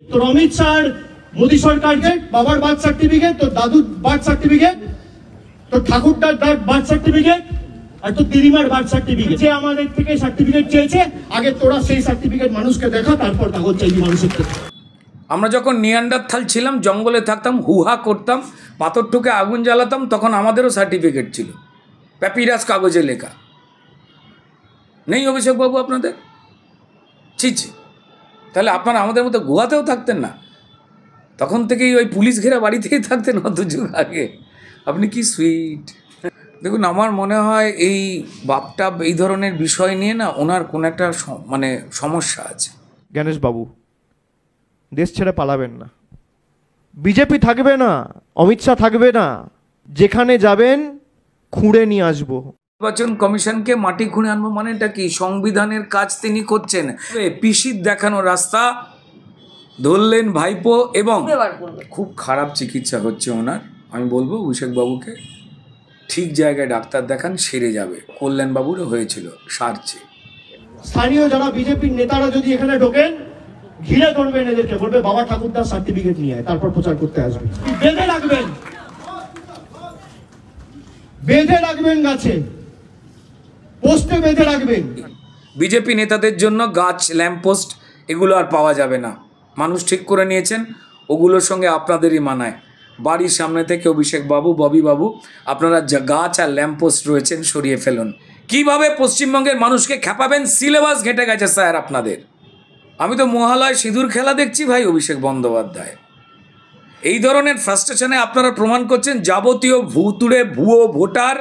তোর অমিত শাহ মোদী সরকারকে বাবার বার্থ সার্টিফিকেট, তোর দাদুর বার্থ সার্টিফিকেট, তোর ঠাকুরদার বার্থ সার্টিফিকেট আর তোর দিদিমার বার্থ সার্টিফিকেট, যে আমাদের থেকে সার্টিফিকেট চেয়েছে আগে তোরা সেই সার্টিফিকেট মানুষকে দেখা, তারপর কাগজ চাইবি মানুষের থেকে। আমরা যখন নিয়ান্ডারথাল ছিলাম, জঙ্গলে থাকতাম, হুহা করতাম, পাথর ঠুকে আগুন জ্বালাতাম, তখন আমাদেরও সার্টিফিকেট ছিল, প্যাপিরাস কাগজে লেখা। নেই অভিষেকবাবু আপনাদের? ছি, তাহলে আপনারা আমাদের মতো গুহাতেও থাকতেন না? তখন থেকেই ওই পুলিশ ঘেরা বাড়িতেই থাকতেন অত যুগ আগে। আপনি কি সুইট। দেখুন, আমার মনে হয় এই বাপটাপ এই ধরনের বিষয় নিয়ে না ওনার কোনো একটা মানে সমস্যা আছে। গণেশ বাবু, দেশ ছেড়ে পালাবেন না, বিজেপি থাকবে না, অমিত শাহ থাকবে না, যেখানে যাবেন খুঁড়ে নিয়ে আসবো। নির্বাচন কমিশনকে মাটি খুঁড়ে আনবো মানে এটা কি? সংবিধানের কাজ তিনি করছেন। পিসির দেখানো রাস্তা ধরলেন ভাইপো, এবং খুব খারাপ চিকিৎসা হচ্ছে ওনার। আমি বলবো অভিষেকবাবুকে ঠিক জায়গায় ডাক্তার দেখান, সেরে যাবে। কল্যাণবাবুরও হয়েছিল, সারছে। স্থানীয় যারা বিজেপির নেতারা যদি এখানে ঢোকেন, ঘিরে ধরবেন এদেরকে, বলবে বাবা ঠাকুরদার সার্টিফিকেট নিয়ে আয়, তারপর প্রচার করতে আসবে। বেঁধে রাখবেন, বেঁধে রাখবেন, গাছে পোস্টে বেঁধে রাখবেন। বিজেপি নেতাদের জন্য গাছ, ল্যাম্পপোস্ট এগুলো আর পাওয়া যাবে না। মানুষ ঠিক করে নিয়েছেন ওগুলোর সঙ্গে আপনাদেরই মানায়। বাড়ির সামনে থেকে অভিষেকবাবু, ববিবাবু, আপনারা যা গাছ আর ল্যাম্পপোস্ট রয়েছেন সরিয়ে ফেলুন। কিভাবে পশ্চিমবঙ্গের মানুষকে খেপাবেন, সিলেবাস ঘেঁটে গেছে স্যার আপনাদের। আমি তো মহালয় সিঁদুর খেলা দেখছি ভাই অভিষেক বন্দ্যোপাধ্যায়। এই ধরনের ফ্রাস্ট্রেশনে আপনারা প্রমাণ করছেন যাবতীয় ভুতুড়ে ভুয়ো ভোটার,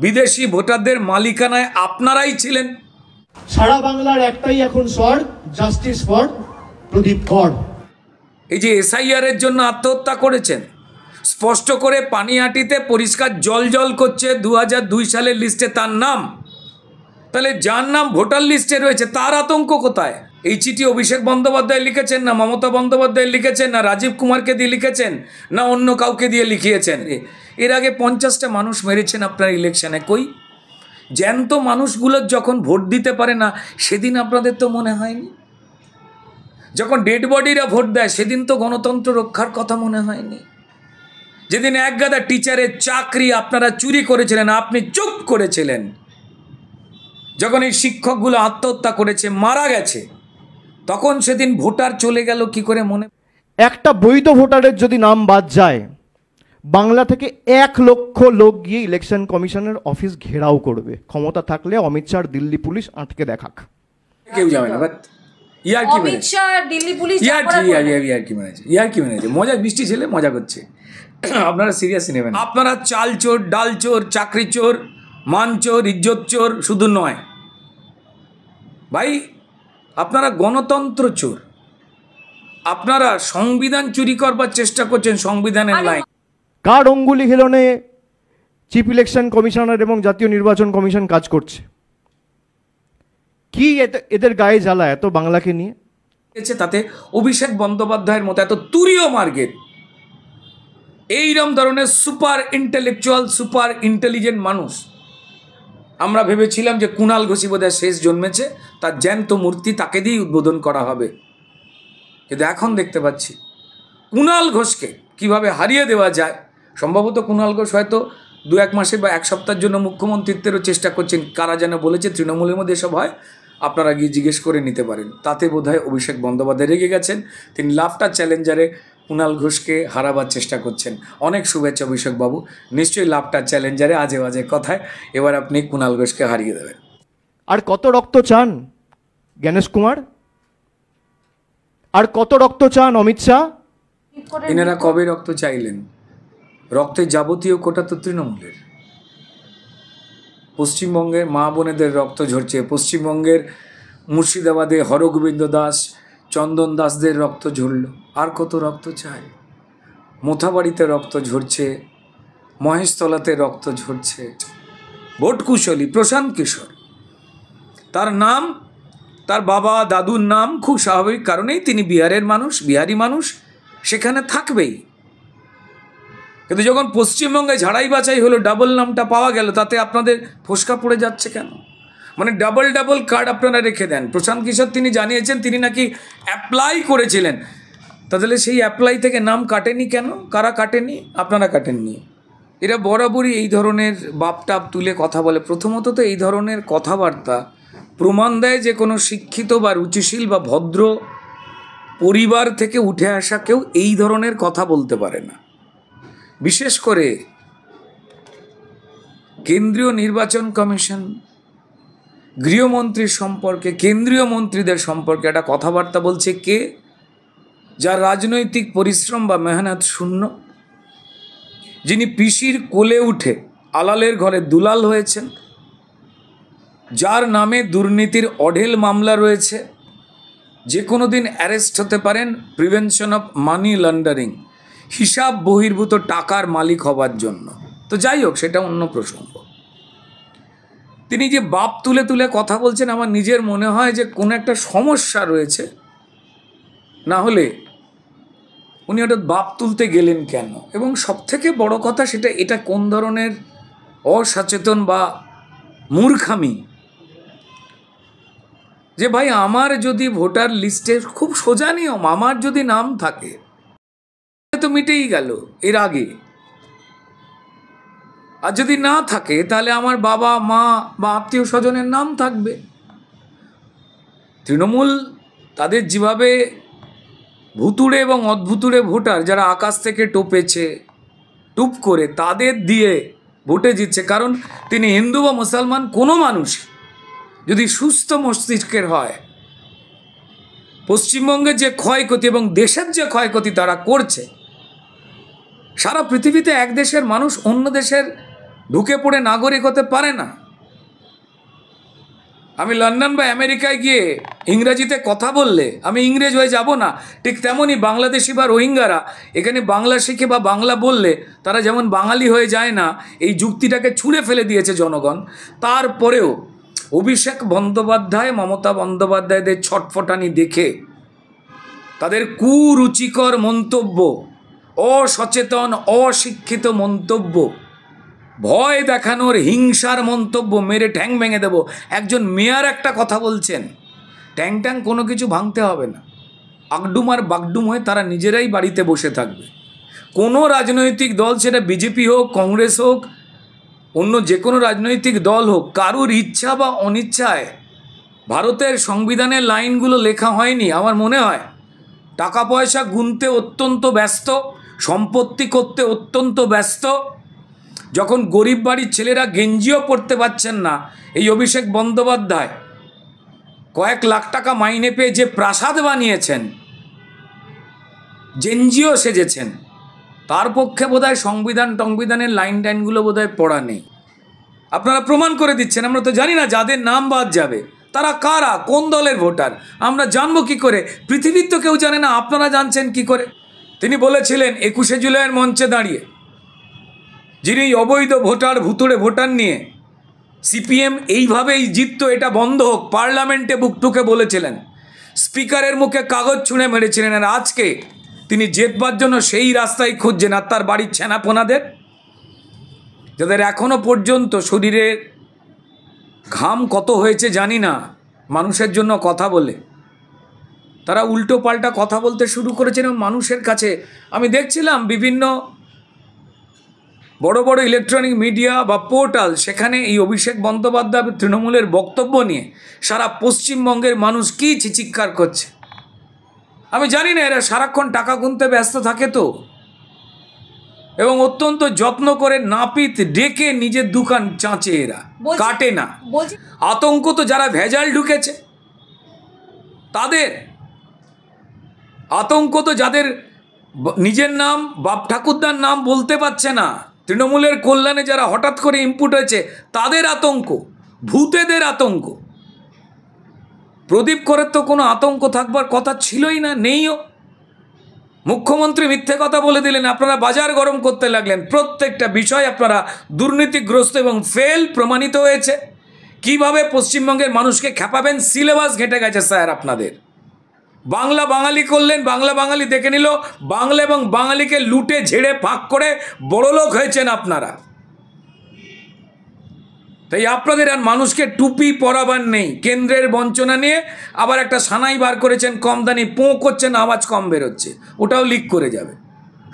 বিদেশি ভোটারদের মালিকানায় আপনারাই ছিলেন। সারা বাংলার একটাই এখন স্বর, জাস্টিস ফর প্রদীপ কর। এই যে এসআইআর এর জন্য আত্মহত্যা করেছেন, স্পষ্ট করে পানিহাটিতে পরিষ্কার জল করছে 2002 সালের লিস্টে তার নাম। তাহলে যার নাম ভোটার লিস্টে রয়েছে তার আতঙ্ক কোথায়? এই চিঠি অভিষেক বন্দ্যোপাধ্যায় লিখেছেন, না মমতা বন্দ্যোপাধ্যায় লিখেছেন, না রাজীব কুমারকে দিয়ে লিখেছেন, না অন্য কাউকে দিয়ে লিখিয়েছেন? এর আগে 50টা মানুষ মেরেছেন আপনার ইলেকশনে। কই জ্যান্ত মানুষগুলোর যখন ভোট দিতে পারে না সেদিন আপনাদের তো মনে হয়নি? যখন ডেড বডিরা ভোট দেয় সেদিন তো গণতন্ত্র রক্ষার কথা মনে হয়নি? যেদিন এক গাদা টিচারের চাকরি আপনারা চুরি করেছিলেন, আপনি চুপ করেছিলেন। যখন এই শিক্ষকগুলো আত্মহত্যা করেছে, মারা গেছে, তখন সেদিন ভোটার চলে গেল কি করে মনে? একটা বৈধ ভোটারের যদি নাম বাদ যায়, বাংলা থেকে 1 লক্ষ লোক গিয়ে ইলেকশন কমিশনের অফিস ঘেরাও করবে। ক্ষমতা থাকলে অমিত শাহ দিল্লি পুলিশ আটকে দেখাক, কেউ যাবে না। বাট ইয়ার কি মেরেছে, ইয়ার কি মেরেছে, মজা, বৃষ্টি ছেলে মজা করছে। আপনারা সিরিয়াসলি নেবেন। আপনারা চাল চোর, ডাল চোর, চাকরি চোর, মান চোর, ইজ্জত চোর শুধু নয় ভাই, আপনারা গণতন্ত্র চোর। আপনারা সংবিধান চুরি করবার চেষ্টা করছেন, সংবিধানের লাইন। কার অঙ্গুলি হিলনে চিফ ইলেকশন কমিশনার এবং জাতীয় নির্বাচন কমিশন কাজ করছে? কি এদের গায়ে জ্বালা এত বাংলাকে নিয়ে? তাতে অভিষেক বন্দ্যোপাধ্যায়ের মতো এত তুরীয় মার্গের এইরকম ধরনের সুপার ইন্টেলেকচুয়াল, সুপার ইন্টেলিজেন্ট মানুষ আমরা ভেবেছিলাম যে কুণাল ঘোষই বোধহয় শেষ জন্মেছে, তার জ্যান্ত মূর্তি তাকে দিয়েই উদ্বোধন করা হবে। কিন্তু এখন দেখতে পাচ্ছি কুণাল ঘোষকে কিভাবে হারিয়ে দেওয়া যায়। সম্ভবত কুণাল ঘোষ হয়তো 2-1 মাসের বা 1 সপ্তাহের জন্য মুখ্যমন্ত্রিত্বেরও চেষ্টা করছেন। কারা যেন বলেছে তৃণমূলের মধ্যে এসব হয়, আপনারা গিয়ে জিজ্ঞেস করে নিতে পারেন। তাতে বোধহয় অভিষেক বন্দ্যোপাধ্যায় রেগে গেছেন, তিনি লাফটা চ্যালেঞ্জারে কুণাল ঘোষকে হারাবার চেষ্টা করছেন। অনেক শুভেচ্ছা অভিষেকবাবু, নিশ্চয়ই লাফটা চ্যালেঞ্জারে আজে বাজে কথায় এবার আপনি কুণাল ঘোষকে হারিয়ে দেবেন। আর কত রক্ত চান গণেশ কুমার? আর কত রক্ত চান অমিত শাহ? এনারা কবে রক্ত চাইলেন? রক্তের যাবতীয় কোটা তো তৃণমূলের। পশ্চিমবঙ্গের মা বোনেদের রক্ত ঝরছে, পশ্চিমবঙ্গের মুর্শিদাবাদে হরগোবিন্দ দাস, চন্দন দাসদের রক্ত ঝরল। আর কত রক্ত চাই? মোথাবাড়িতে রক্ত ঝরছে, মহেশতলাতে রক্ত ঝরছে। ভোট কুশলী প্রশান্ত কিশোর, তার নাম, তার বাবা দাদুর নাম, খুব স্বাভাবিক কারণেই তিনি বিহারের মানুষ, বিহারি মানুষ, সেখানে থাকবেই। কিন্তু যখন পশ্চিমবঙ্গে ঝাড়াই বাছাই হলো, ডাবল নামটা পাওয়া গেল, তাতে আপনাদের ফোসকা পড়ে যাচ্ছে কেন? মানে ডাবল কার্ড আপনারা রেখে দেন। প্রশান্ত কিশোর তিনি জানিয়েছেন তিনি নাকি অ্যাপ্লাই করেছিলেন। তাহলে সেই অ্যাপ্লাই থেকে নাম কাটেনি কেন? কারা কাটেনি? আপনারা কাটেননি। এরা বরাবরই এই ধরনের বাপটাপ তুলে কথা বলে। প্রথমত তো এই ধরনের কথাবার্তা প্রমাণ দেয় যে কোনো শিক্ষিত বা রুচিশীল বা ভদ্র পরিবার থেকে উঠে আসা কেউ এই ধরনের কথা বলতে পারে না। বিশেষ করে কেন্দ্রীয় নির্বাচন কমিশন, গৃহমন্ত্রীর সম্পর্কে, কেন্দ্রীয় মন্ত্রীদের সম্পর্কে একটা কথাবার্তা বলছে কে? যার রাজনৈতিক পরিশ্রম বা মেহনত শূন্য, যিনি পিসির কোলে উঠে আলালের ঘরে দুলাল হয়েছেন, যার নামে দুর্নীতির অঢেল মামলা রয়েছে, যে কোনো দিন অ্যারেস্ট হতে পারেন প্রিভেনশন অফ মানি লন্ডারিং, হিসাব বহির্ভূত টাকার মালিক হবার জন্য। তো যাই হোক, সেটা অন্য প্রসঙ্গ। তিনি যে বাপ তুলে তুলে কথা বলছেন, আমার নিজের মনে হয় যে কোনো একটা সমস্যা রয়েছে, না হলে উনি হঠাৎ বাপ তুলতে গেলেন কেন? এবং সবথেকে বড় কথা সেটা, এটা কোন ধরনের অসচেতন বা মূর্খামি যে ভাই, আমার যদি ভোটার লিস্টে, খুব সোজা নিয়ম, আমার যদি নাম থাকে তো মিটেই গেল এর আগে, আর যদি না থাকে তাহলে আমার বাবা মা বা আত্মীয় স্বজনের নাম থাকবে। তৃণমূল তাদের যেভাবে ভুতুড়ে এবং অদ্ভুতুড়ে ভোটার যারা আকাশ থেকে টোপেছে টুপ করে তাদের দিয়ে ভোটে জিতছে, কারণ তিনি হিন্দু বা মুসলমান কোনো মানুষ যদি সুস্থ মস্তিষ্কের হয়, পশ্চিমবঙ্গের যে ক্ষয়ক্ষতি এবং দেশের যে ক্ষয়ক্ষতি তারা করছে, সারা পৃথিবীতে এক দেশের মানুষ অন্য দেশের ঢুকে পড়ে নাগরিক হতে পারে না। আমি লন্ডন বা আমেরিকায় গিয়ে ইংরেজিতে কথা বললে আমি ইংরেজ হয়ে যাব না, ঠিক তেমনই বাংলাদেশি বা রোহিঙ্গারা এখানে বাংলা শিখে বা বাংলা বললে তারা যেমন বাঙালি হয়ে যায় না, এই যুক্তিটাকে ছুঁড়ে ফেলে দিয়েছে জনগণ। তারপরেও অভিষেক বন্দ্যোপাধ্যায়, মমতা বন্দ্যোপাধ্যায়দের ছটফটানি দেখে, তাদের কুরুচিকর মন্তব্য, অসচেতন অশিক্ষিত মন্তব্য, ভয় দেখানোর হিংসার মন্তব্য, মেরে ঠ্যাং ভেঙে দেব। একজন মেয়র একটা কথা বলছেন, ট্যাং ট্যাং কোনো কিছু ভাঙতে হবে না, আগডুম আর বাগডুম হয়ে তারা নিজেরাই বাড়িতে বসে থাকবে। কোনো রাজনৈতিক দল, সেটা বিজেপি হোক, কংগ্রেস হোক, অন্য যে কোনো রাজনৈতিক দল হোক, কারুর ইচ্ছা বা অনিচ্ছায় ভারতের সংবিধানের লাইনগুলো লেখা হয়নি। আমার মনে হয় টাকা পয়সা গুনতে অত্যন্ত ব্যস্ত, সম্পত্তি করতে অত্যন্ত ব্যস্ত, যখন গরিব বাড়ির ছেলেরা গেঞ্জিও পড়তে পারছেন না, এই অভিষেক বন্দ্যোপাধ্যায় কয়েক লাখ টাকা মাইনে পেয়ে যে প্রাসাদ বানিয়েছেন, জেনজিও সেজেছেন, তার পক্ষে বোধহয় সংবিধানের লাইন টাইনগুলো বোধহয় পড়া নেই। আপনারা প্রমাণ করে দিচ্ছেন। আমরা তো জানি না যাদের নাম বাদ যাবে তারা কারা, কোন দলের ভোটার, আমরা জানবো কি করে? পৃথিবীর তো কেউ জানে না, আপনারা জানছেন কি করে? তিনি বলেছিলেন 21শে জুলাইয়ের মঞ্চে দাঁড়িয়ে, যিনি অবৈধ ভোটার, ভুতুড়ে ভোটার নিয়ে সিপিএম এইভাবেই জিততো, এটা বন্ধ হোক, পার্লামেন্টে বুক ঠুকে বলেছিলেন, স্পিকারের মুখে কাগজ ছুঁড়ে মেরেছিলেন। আর আজকে তিনি জেতবার জন্য সেই রাস্তায় খুঁজছেন। আর তার বাড়ির ছানাপোনাদের, যাদের এখনো পর্যন্ত শরীরের ঘাম কত হয়েছে জানি না, মানুষের জন্য কথা বলে, তারা উল্টো পাল্টা কথা বলতে শুরু করেছেন। এবং মানুষের কাছে আমি দেখছিলাম বিভিন্ন বড় বড় ইলেকট্রনিক মিডিয়া বা পোর্টাল, সেখানে এই অভিষেক বন্দ্যোপাধ্যায় তৃণমূলের বক্তব্য নিয়ে সারা পশ্চিমবঙ্গের মানুষ কী চিৎকার করছে। আমি জানি না, এরা সারাক্ষণ টাকা গুনতে ব্যস্ত থাকে তো, এবং অত্যন্ত যত্ন করে নাপিত ডেকে নিজের দোকান চাঁচে, এরা কাটে না। আতঙ্ক তো যারা ভেজাল ঢুকেছে তাদের, আতঙ্ক তো যাদের নিজের নাম বাপ ঠাকুরদার নাম বলতে পারছে না, তৃণমূলের কল্যাণে যারা হঠাৎ করে ইনপুট হয়েছে তাদের আতঙ্ক, ভূতেদের আতঙ্ক। প্রদীপ করের তো কোনো আতঙ্ক থাকবার কথা ছিলই না, নেইও। মুখ্যমন্ত্রী মিথ্যে কথা বলে দিলেন, আপনারা বাজার গরম করতে লাগলেন। প্রত্যেকটা বিষয় আপনারা দুর্নীতিগ্রস্ত এবং ফেল প্রমাণিত হয়েছে। কিভাবে পশ্চিমবঙ্গের মানুষকে খেপাবেন, সিলেবাস ঘেঁটে গেছে স্যার আপনাদের। বাংলা বাঙালি করলেন, বাংলা বাঙালি দেখে নিল, বাংলা এবং বাঙালিকে লুটে ঝেড়ে ফাঁক করে বড়লোক হয়েছেন আপনারা। তাই আপনাদের আর মানুষকে টুপি পরাবার নেই। কেন্দ্রের বঞ্চনা নিয়ে আবার একটা সানাই বার করেছেন, কম দানি পোঁ করছেন, আওয়াজ কম বেরোচ্ছে, ওটাও লিক করে যাবে।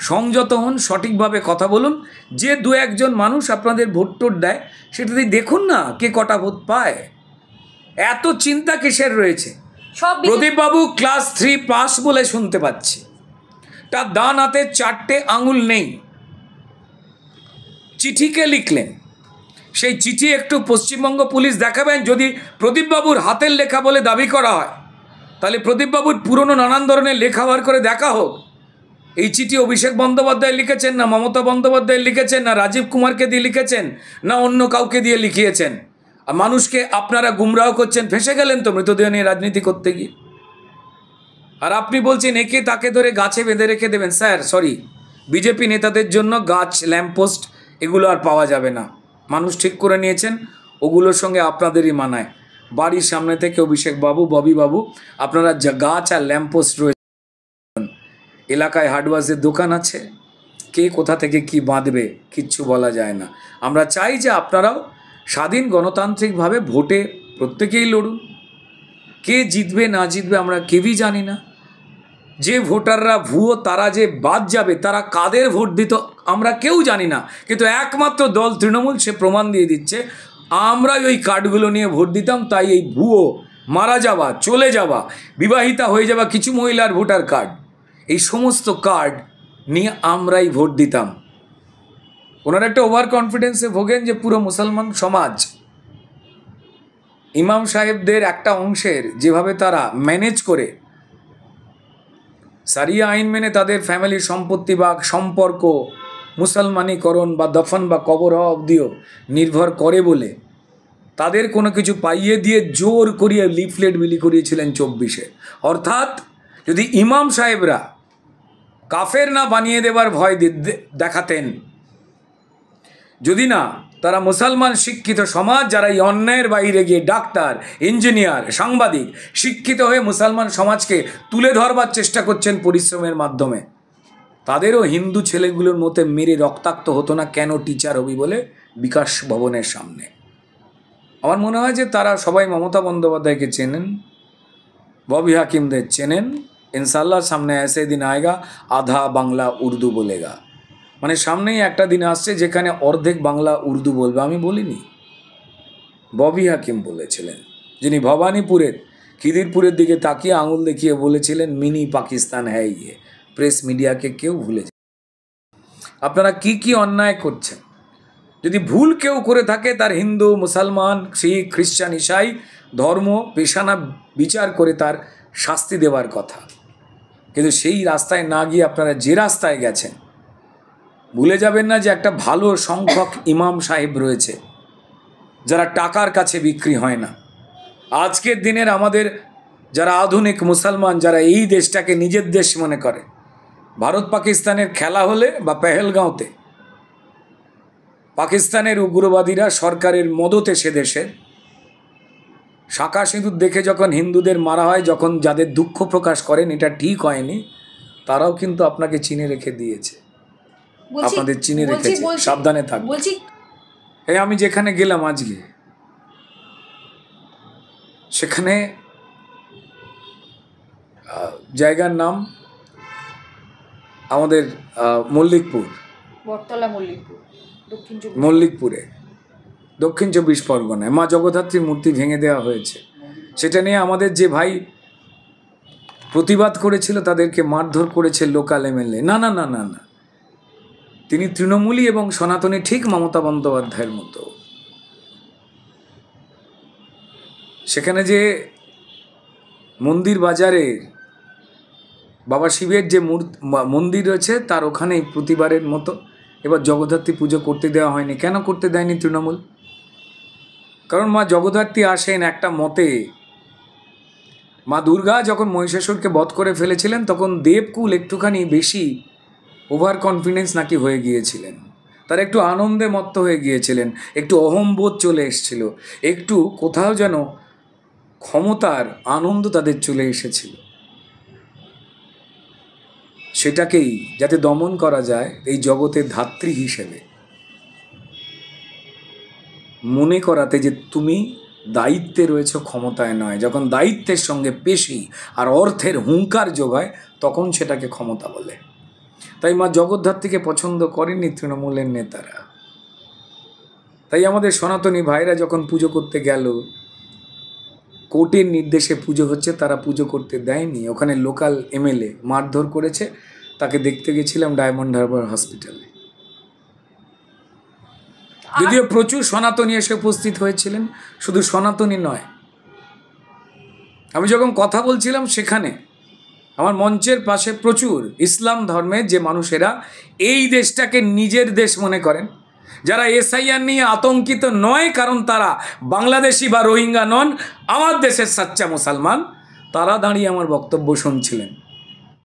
সংযত হন, সঠিকভাবে কথা বলুন। যে দু একজন মানুষ আপনাদের ভোট টোট দেয় সেটাতে দেখুন না কে কটা ভোট পায়। এত চিন্তা কিসের রয়েছে? প্রদীপবাবু ক্লাস 3 পাস বলে শুনতে পাচ্ছি, তার ডান হাতে 4টে আঙুল নেই। চিঠিকে লিখলেন, সেই চিঠি একটু পশ্চিমবঙ্গ পুলিশ দেখাবেন। যদি প্রদীপবাবুর হাতের লেখা বলে দাবি করা হয়, তাহলে প্রদীপবাবুর পুরনো নানান ধরনের লেখা বার করে দেখা হোক। এই চিঠি অভিষেক বন্দ্যোপাধ্যায় লিখেছেন, না মমতা বন্দ্যোপাধ্যায় লিখেছেন, না রাজীব কুমারকে দিয়ে লিখেছেন, না অন্য কাউকে দিয়ে লিখিয়েছেন। আর মানুষকে আপনারা গুমরাহ করছেন। ফেঁসে গেলেন তো মৃতদেহ নিয়ে রাজনীতি করতে গিয়ে। আর আপনি বলছেন একে তাকে ধরে গাছে বেঁধে রেখে দেবেন। স্যার সরি, বিজেপি নেতাদের জন্য গাছ, ল্যাম্পপোস্ট এগুলো আর পাওয়া যাবে না। মানুষ ঠিক করে নিয়েছেন, ওগুলোর সঙ্গে আপনাদেরই মানায়। বাড়ির সামনে থেকে অভিষেক বাবু, ববি বাবু, আপনারা যা গাছ আর ল্যাম্পপোস্ট রয়েছে, এলাকায় হার্ডওয়ার্সের দোকান আছে, কে কোথা থেকে কি বাঁধবে কিচ্ছু বলা যায় না। আমরা চাই যে আপনারাও স্বাধীন গণতান্ত্রিকভাবে ভোটে প্রত্যেকেই লড়ুন। কে জিতবে না জিতবে আমরা কেউই জানি না। যে ভোটাররা ভুয়ো, তারা যে বাদ যাবে, তারা কাদের ভোট দিত আমরা কেউ জানি না। কিন্তু একমাত্র দল তৃণমূল, সে প্রমাণ দিয়ে দিচ্ছে। আমরাই ওই কার্ডগুলো নিয়ে ভোট দিতাম। তাই এই ভুয়ো, মারা যাওয়া, চলে যাওয়া, বিবাহিতা হয়ে যাওয়া কিছু মহিলার ভোটার কার্ড, এই সমস্ত কার্ড নিয়ে আমরাই ভোট দিতাম। ওনারা একটা ওভার কনফিডেন্সে ভোগেন যে পুরো মুসলমান সমাজ, ইমাম সাহেবদের একটা অংশের যেভাবে তারা ম্যানেজ করে সারিয়া আইন মেনে তাদের ফ্যামিলির সম্পত্তি বা সম্পর্ক মুসলমানীকরণ বা দফন বা কবর হওয়া অবধিও নির্ভর করে বলে তাদের কোনো কিছু পাইয়ে দিয়ে জোর করিয়ে লিফলেট বিলি করিয়েছিলেন 24-এ। অর্থাৎ যদি ইমাম সাহেবরা কাফের না বানিয়ে দেবার ভয় দেখাতেন, যদি না তারা মুসলমান শিক্ষিত সমাজ, যারা এই অন্যায়ের বাইরে গিয়ে ডাক্তার, ইঞ্জিনিয়ার, সাংবাদিক শিক্ষিত হয়ে মুসলমান সমাজকে তুলে ধরবার চেষ্টা করছেন পরিশ্রমের মাধ্যমে, তাদেরও হিন্দু ছেলেগুলোর মতো মেরে রক্তাক্ত হতো না কেন টিচার হবি বলে বিকাশ ভবনের সামনে। আমার মনে হয় যে তারা সবাই মমতা বন্দ্যোপাধ্যায়কে চেনেন, ববি হাকিমদের চেনেন। ইনশাল্লাহ সামনে ऐसे দিন আয়েগা আধা বাংলা উর্দু বলেগা। মানে সামনেই একটা দিন আসছে যেখানে অর্ধেক বাংলা উর্দু বলবে। আমি বলিনি, ববি হাকিম বলেছিলেন, যিনি ভবানীপুরের খিদিরপুরের দিকে তাকিয়ে আঙুল দেখিয়ে বলেছিলেন মিনি পাকিস্তান হ্যায় ইয়ে। প্রেস মিডিয়াকে কেউ ভুলে যায়। আপনারা কি কি অন্যায় করছেন? যদি ভুল কেউ করে থাকে, তার হিন্দু, মুসলমান, শিখ, খ্রিস্টান, ইসাই ধর্ম পেশানা বিচার করে তার শাস্তি দেওয়ার কথা। কিন্তু সেই রাস্তায় না গিয়ে আপনারা যে রাস্তায় গেছেন, ভুলে যাবেন না যে একটা ভালো সংখ্যক ইমাম সাহেব রয়েছে যারা টাকার কাছে বিক্রি হয় না। আজকের দিনের আমাদের যারা আধুনিক মুসলমান, যারা এই দেশটাকে নিজের দেশ মনে করে, ভারত পাকিস্তানের খেলা হলে বা পেহেলগাঁওতে পাকিস্তানের উগ্রবাদীরা সরকারের মদতে সে দেশের শাঁখা সিঁদুর দেখে যখন হিন্দুদের মারা হয়, যখন যাদের দুঃখ প্রকাশ করেন এটা ঠিক হয়নি, তারাও কিন্তু আপনাকে চিনে রেখে দিয়েছে, আপনাদের চিনে রেখেছে। সাবধানে থাকবেন। এই আমি যেখানে গেলাম আজকে, সেখানে জায়গার নাম আমাদের মল্লিকপুর, মল্লিকপুরে, দক্ষিণ 24 পরগনায় মা জগদ্ধাত্রীর মূর্তি ভেঙে দেওয়া হয়েছে। সেটা নিয়ে আমাদের যে ভাই প্রতিবাদ করেছিল তাদেরকে মারধর করেছে লোকাল এমএলএ। না না না না না, তিনি তৃণমূলী এবং সনাতনী, ঠিক মমতা বন্দ্যোপাধ্যায়ের মতো। সেখানে যে মন্দির বাজারের বাবা শিবের যে মন্দির রয়েছে, তার ওখানেই প্রতিবারের মতো এবার জগদ্ধাত্রী পুজো করতে দেওয়া হয়নি। কেন করতে দেয়নি তৃণমূল? কারণ মা জগদ্ধাত্রী আসেন একটা মতে, মা দুর্গা যখন মহিষাসুরকে বধ করে ফেলেছিলেন, তখন দেবকুল একটুখানি বেশি ওভার কনফিডেন্স নাকি হয়ে গিয়েছিলেন, তারা একটু আনন্দে মত্ত হয়ে গিয়েছিলেন, একটু অহংবোধ চলে এসেছিল, একটু কোথাও যেন ক্ষমতার আনন্দ তাদের চলে এসেছিল। সেটাকেই যাতে দমন করা যায় এই জগতের ধাত্রী হিসেবে মনে করাতে যে তুমি দায়িত্বে রয়েছে, ক্ষমতায় নয়। যখন দায়িত্বের সঙ্গে পেশি আর অর্থের হুঙ্কার যোগায় তখন সেটাকে ক্ষমতা বলে। তাই মা জগদ্ধাত্রীকে পছন্দ করেনি তৃণমূলের নেতারা। তাই আমাদের সনাতনী ভাইরা যখন পুজো করতে গেল, কোর্টের নির্দেশে পুজো হচ্ছে, তারা পুজো করতে দেয়নি। ওখানে লোকাল এমএলএ মারধর করেছে, তাকে দেখতে গেছিলাম ডায়মন্ড হারবার হসপিটালে। যদিও প্রচুর সনাতনী এসে উপস্থিত হয়েছিলেন, শুধু সনাতনী নয়। আমি যখন কথা বলছিলাম সেখানে আমার মঞ্চের পাশে প্রচুর ইসলাম ধর্মের যে মানুষেরা এই দেশটাকে নিজের দেশ মনে করেন, যারা এসআইআর নিয়ে আতঙ্কিত নয় কারণ তারা বাংলাদেশি বা রোহিঙ্গা নন, আমার দেশের সাচ্চা মুসলমান, তারা দাঁড়িয়ে আমার বক্তব্য শুনছিলেন।